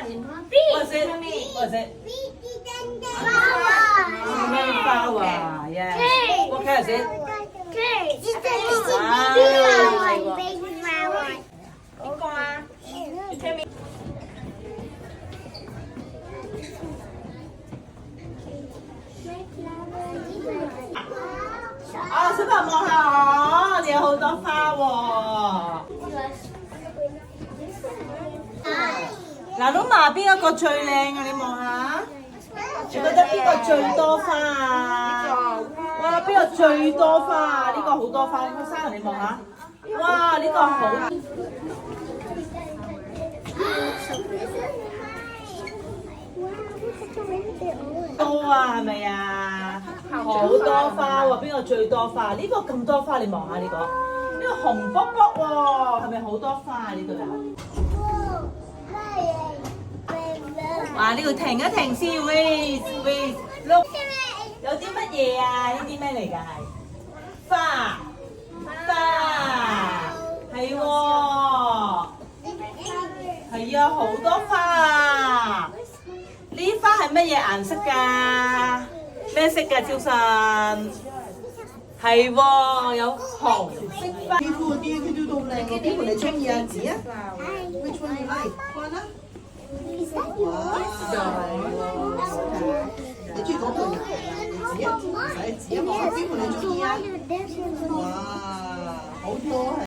What's it? What's it? Mayflower. Yes. What color is it?啊，小朋友望下我，你有好多花喎。嗱，Luma邊一個最靚啊？你望下，你覺得邊個最多花啊？哇，邊個最多花啊？呢個好多花，生人你望下，哇，呢個好多啊，係咪啊？好多花喎，邊個最多花？呢個咁多花，你望下呢個，呢個紅卜卜喎，係咪好多花啊？呢度有。哇！呢度停一停先 ，wait wait，look， 有啲乜嘢啊？呢啲咩嚟㗎？係花，係喎，係啊，好多花啊！呢啲花係乜嘢顏色㗎？咩色㗎？超神係喎，有紅色花。啲佢都好靚喎，邊個你中意啊？指啊？Which one you like？one 啊？哇！你中意嗰個人係嘛？指啊？唔使指啊！望下邊個你中意啊？哇！好多係。